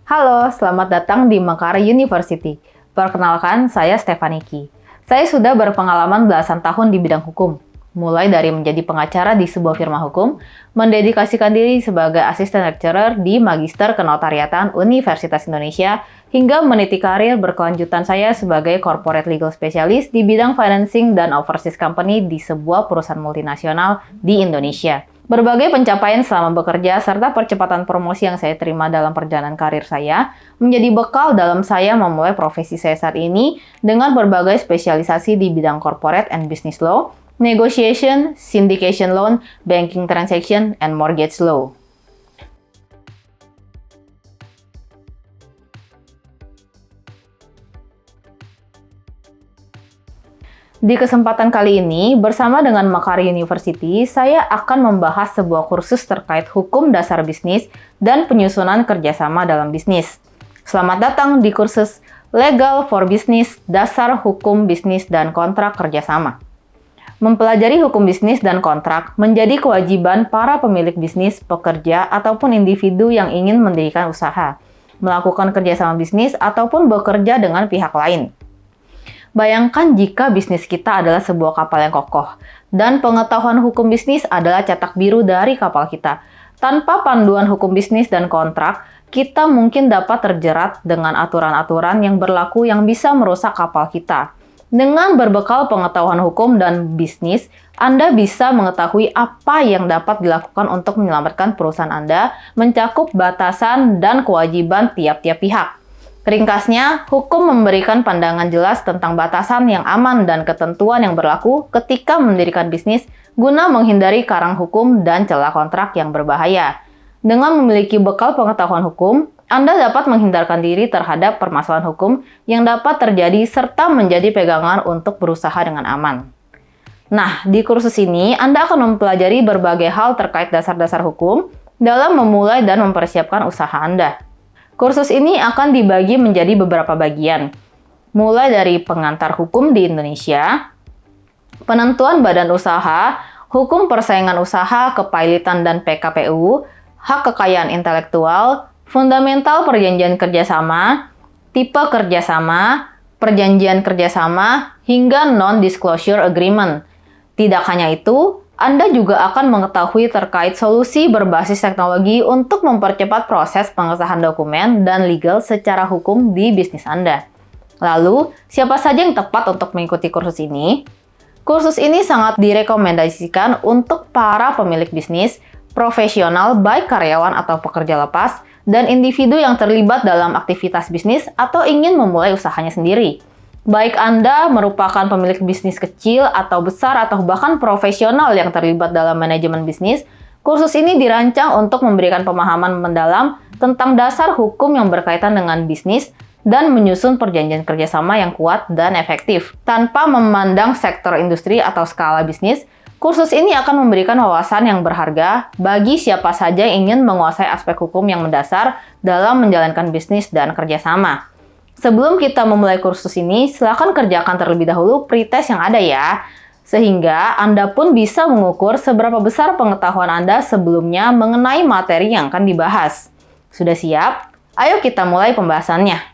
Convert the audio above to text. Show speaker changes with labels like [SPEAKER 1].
[SPEAKER 1] Halo, selamat datang di Mekar University. Perkenalkan, saya Stefaniki. Saya sudah berpengalaman belasan tahun di bidang hukum, mulai dari menjadi pengacara di sebuah firma hukum, mendedikasikan diri sebagai asisten lecturer di Magister Kenotariatan Universitas Indonesia, hingga meniti karir berkelanjutan saya sebagai corporate legal specialist di bidang financing dan overseas company di sebuah perusahaan multinasional di Indonesia. Berbagai pencapaian selama bekerja serta percepatan promosi yang saya terima dalam perjalanan karir saya menjadi bekal dalam saya memulai profesi saya saat ini dengan berbagai spesialisasi di bidang corporate and business law, negotiation, syndication loan, banking transaction, and mortgage law. Di kesempatan kali ini, bersama dengan Mekar University, saya akan membahas sebuah kursus terkait hukum dasar bisnis dan penyusunan kerjasama dalam bisnis. Selamat datang di kursus Legal for Business, Dasar Hukum Bisnis dan Kontrak Kerjasama. Mempelajari hukum bisnis dan kontrak menjadi kewajiban para pemilik bisnis, pekerja, ataupun individu yang ingin mendirikan usaha, melakukan kerjasama bisnis, ataupun bekerja dengan pihak lain. Bayangkan jika bisnis kita adalah sebuah kapal yang kokoh, dan pengetahuan hukum bisnis adalah cetak biru dari kapal kita. Tanpa panduan hukum bisnis dan kontrak, kita mungkin dapat terjerat dengan aturan-aturan yang berlaku yang bisa merusak kapal kita. Dengan berbekal pengetahuan hukum dan bisnis, Anda bisa mengetahui apa yang dapat dilakukan untuk menyelamatkan perusahaan Anda, mencakup batasan dan kewajiban tiap-tiap pihak. Ringkasnya, hukum memberikan pandangan jelas tentang batasan yang aman dan ketentuan yang berlaku ketika mendirikan bisnis guna menghindari karang hukum dan celah kontrak yang berbahaya. Dengan memiliki bekal pengetahuan hukum, Anda dapat menghindarkan diri terhadap permasalahan hukum yang dapat terjadi serta menjadi pegangan untuk berusaha dengan aman. Nah, di kursus ini Anda akan mempelajari berbagai hal terkait dasar-dasar hukum dalam memulai dan mempersiapkan usaha Anda. Kursus ini akan dibagi menjadi beberapa bagian, mulai dari pengantar hukum di Indonesia, penentuan badan usaha, hukum persaingan usaha, kepailitan dan PKPU, hak kekayaan intelektual, fundamental perjanjian kerjasama, tipe kerjasama, perjanjian kerjasama, hingga non-disclosure agreement. Tidak hanya itu, Anda juga akan mengetahui terkait solusi berbasis teknologi untuk mempercepat proses pengesahan dokumen dan legal secara hukum di bisnis Anda. Lalu, siapa saja yang tepat untuk mengikuti kursus ini? Kursus ini sangat direkomendasikan untuk para pemilik bisnis, profesional baik karyawan atau pekerja lepas, dan individu yang terlibat dalam aktivitas bisnis atau ingin memulai usahanya sendiri. Baik Anda merupakan pemilik bisnis kecil atau besar atau bahkan profesional yang terlibat dalam manajemen bisnis, kursus ini dirancang untuk memberikan pemahaman mendalam tentang dasar hukum yang berkaitan dengan bisnis dan menyusun perjanjian kerjasama yang kuat dan efektif. Tanpa memandang sektor industri atau skala bisnis, kursus ini akan memberikan wawasan yang berharga bagi siapa saja yang ingin menguasai aspek hukum yang mendasar dalam menjalankan bisnis dan kerjasama. Sebelum kita memulai kursus ini, silakan kerjakan terlebih dahulu pretest yang ada ya, sehingga Anda pun bisa mengukur seberapa besar pengetahuan Anda sebelumnya mengenai materi yang akan dibahas. Sudah siap? Ayo kita mulai pembahasannya.